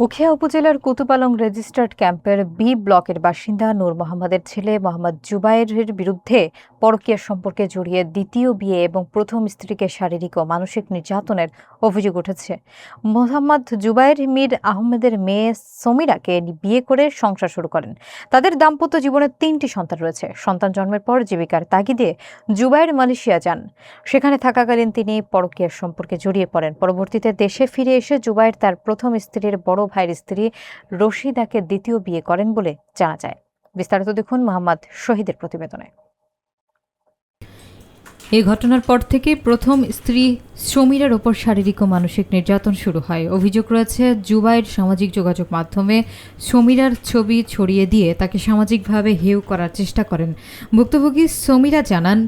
উখিয়া উপজেলার কুতুপালং রেজিস্টার্ড ক্যাম্পের বি ব্লকের বাসিন্দা নূর মোহাম্মদের ছেলে মোহাম্মদ জুবায়েরের বিরুদ্ধে পরকীয়া সম্পর্কে জড়িয়ে দ্বিতীয় বিয়ে এবং প্রথম স্ত্রীকে শারীরিক ও মানসিক নির্যাতনের অভিযোগ উঠেছে। মোহাম্মদ জুবায়ের মীর আহমেদের মেয়ে সমীরাকে বিয়ে করে সংসার শুরু করেন। তাদের দাম্পত্য জীবনে 3টি সন্তান রয়েছে। সন্তান জন্মের পর জীবিকার তাগিদে জুবায়ের মালয়েশিয়া যান। সেখানে থাকাকালীন তিনি পরকীয়ার সম্পর্কে জড়িয়ে পড়েন। পরবর্তীতে দেশে ফিরে এসে জুবায়ের তার প্রথম স্ত্রীর বড় ভাইয়ের স্ত্রী রশিদাকে দ্বিতীয় বিয়ে করেন বলে জানা যায়। বিস্তারিত দেখুন মোহাম্মদ শহীদের প্রতিবেদনে। এই ঘটনার পর থেকে প্রথম স্ত্রী সমীরার ওপর শারীরিক ও মানসিক নির্যাতন শুরু হয়। অভিযোগ রয়েছে, জুবায়ের সামাজিক যোগাযোগ মাধ্যমে সমীরার ছবি ছড়িয়ে দিয়ে তাকে সামাজিকভাবে হেয় করার চেষ্টা করেন। ভুক্তভোগী সমীরা জানান,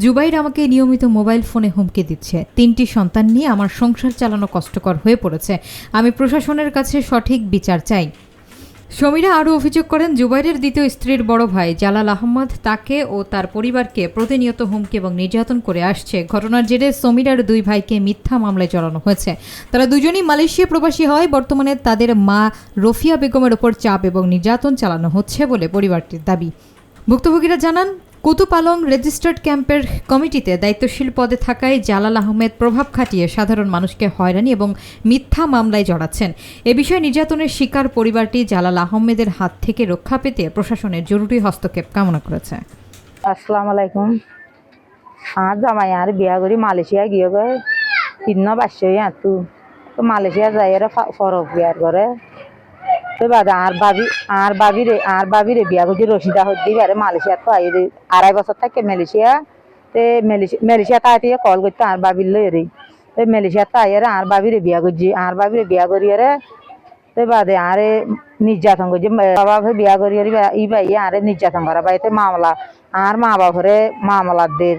জুবায়ের আমাকে নিয়মিত মোবাইল ফোনে হুমকি দিচ্ছে। 3টি সন্তান নিয়ে আমার সংসার চালানো কষ্টকর হয়ে পড়েছে। আমি প্রশাসনের কাছে সঠিক বিচার চাই। সমীরা আরও অভিযোগ করেন, জুবায়েরের দ্বিতীয় স্ত্রীর বড় ভাই জালাল আহমদ তাকে ও তার পরিবারকে প্রতিনিয়ত হুমকি এবং নির্যাতন করে আসছে। ঘটনার জেরে সমীরার 2 ভাইকে মিথ্যা মামলায় জড়ানো হয়েছে। তারা দুজনেই মালয়েশিয়া প্রবাসী হয়। বর্তমানে তাদের মা রফিয়া বেগমের ওপর চাপ এবং নির্যাতন চালানো হচ্ছে বলে পরিবারটির দাবি। ভুক্তভোগীরা জানান, কুতুপালং রেজিস্টার্ড ক্যাম্পের কমিটিতে দায়িত্বশীল পদে থাকায় জালাল আহমেদ প্রভাব খাটিয়ে সাধারণ মানুষকে হয়রানি এবং মিথ্যা মামলায় জড়াচ্ছেন। এ বিষয়ে নির্যাতনের শিকার পরিবারটি জালাল আহমেদের হাত থেকে রক্ষা পেতে প্রশাসনের জরুরি হস্তক্ষেপ কামনা করেছে। আসসালামু আলাইকুম। আর জামাই আর বিয়া করি মালয়েশিয়া গিয়ে গয় 3 বাচ্চা তো মালয়েশিয়া যাই ফরক বিয়ার করে তো বাদে আর বাবিরে বিয়া করছি রশিদা হদ্দি বারে মালয়েশিয়া তো 2.5 বছর থাকে মালয়েশিয়া তাই কল করতে আর বাবির লই তো মালয়েশিয়া তাই আর বাবিরে বিয়া করছি আর বাবিরে বিয়া করি তো বাদে আরে নির্যাতন করছি বাবা বিয়া করি ই ভাই আরে নির্যাতন করা বাড়িতে মামলা আর মা বাপরে মামলাদের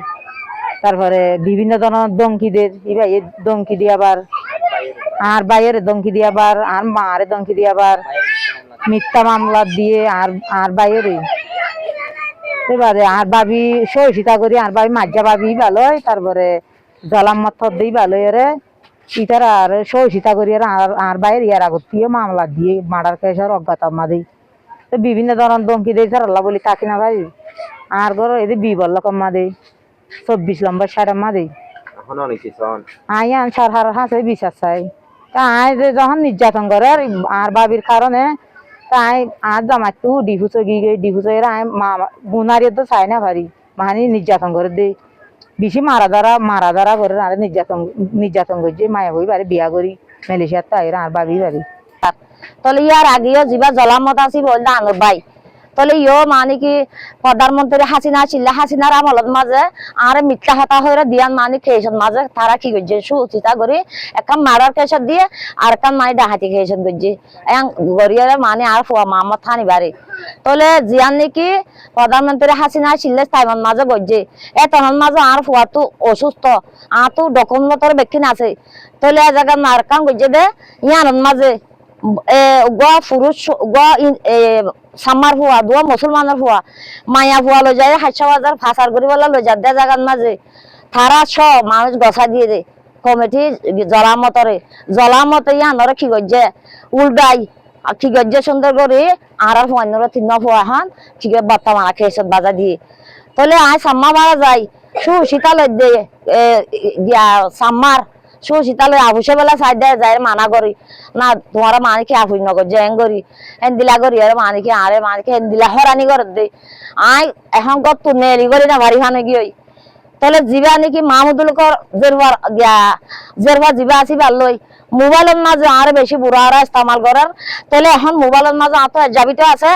তারপরে বিভিন্ন ধরনের দমকিদের ই ভাই দমকি দিয়ে আবার আর বাইরে দমকি দিয়ে আবার আর মারে দমকি দিয়ে আবার মিথ্যা মামলা দিয়ে আর বাইরে এবারে আর ভাবি সহিতা করি আর ভাবি মাজ্জা ভাবি ভালো তারপরে জলাম্মত দিই ভালো এরে ইতার আর সহিতা করি আর বাইরে ইয়ার আগত দিয়ে মামলা দিয়ে মার্ডার কেসের অজ্ঞাত দিই তো বিভিন্ন ধরনের দমকি দিই স্যার আল্লাহ বলি থাকি না ভাই আর ঘর এদের বিবল কম্মা দেই 24 নম্বর সারা মা দেই আইয়ান সরহার হাতে বিশ্বাস চাই তাই যখন নির্যাতন করে আর বাবির কারণে তাই আর জামাই তো ডিভুচ এর মা গুনারি তো চাই না ভারি মানি নির্যাতন করে দেই বেশি মারা দ্বারা করে আর নির্যাতন করছে মায়া বই বাড়ি বিয়া করি মালয়েশিয়ার তাই আর বাবি বাড়ি তাহলে ইয়ার আগেও যিবা জলামত আছি বল আনর ভাই তাহলে ইও মানে কি প্রধানমন্ত্রী হাসিনার আমলত মাঝে আর মিথ্যা হতা হয়ে দিয়ান মানে খেয়েছেন মাঝে তারা কি করছে সুচিতা করে একটা মার্ডার কেসত দিয়ে আর একটা মানে ডাহাতি খেয়েছেন করছে গড়িয়ারে মানে আর ফুয়া মামত থানি বাড়ি তাহলে জিয়ান নাকি প্রধানমন্ত্রী হাসিনা ছিলে তাইমান মাঝে গড়ছে এতমান মাঝে আর ফুয়া তো অসুস্থ আর তো ডকুমেন্টর ব্যক্তি আছে তাহলে এ জায়গা মার কাম করছে দে ইয়ানোর মাঝে সামার ফুয়া দুয়া মুসলমানের ফুয়া মায়া ফুয়া লৈ যায় 7,000 ফাঁসার করি বলা লৈ যা দে জায়গার মাঝে তারা সব মানুষ গছা দিয়ে দে কমিটি জলামতে ইয়ানরে কি করছে উল্টাই কি করছে সুন্দর করে আর ফুয়ানোর 3 ফুয়া হান ঠিক বার্তা মারা খেয়েছে বাজা দিয়ে তাহলে আয় সাম্মা মারা যায় সুশীতালয় দে সাম্মার সুশীতালয় আফুসে বেলা চাই দেয় যায় মানা করি না তোমার মানিকে আফুস নগর জেং করি হেন্দিলা করি আর মানিকে আরে মানিকে হেন্দিলা হরানি করে দে আই এখন কত নেলি করি না বাড়ি খানে গিয়ে তাহলে জিবা নাকি মাহমুদুলকর জেরবা জিবা আছি ভালোই মোবাইলের মাঝে আর বেশি বুড়া আর ইস্তেমাল করার তাহলে এখন মোবাইলের মাঝে আত জাবিতে আছে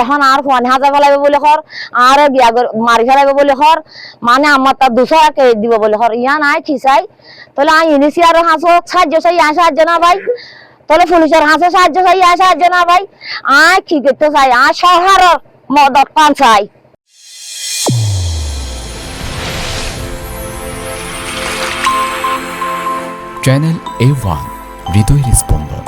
এখন আর ফোন হাজা ফেলাইবে বলে খর আর গিয়া মারি ফেলাইবে বলে খর মানে আমার তার 200 টাকা দিব বলে খর ইয়া নাই কি চাই তাহলে আমি ইনিশি আর হাসো সাহায্য চাই সাহায্য না ভাই তাহলে পুলিশের হাসে সাহায্য চাই সাহায্য না ভাই আয় কি করতে চাই আর সরকার মদত পান চাই। চ্যানেল A1 হৃদয়ের স্পন্দন।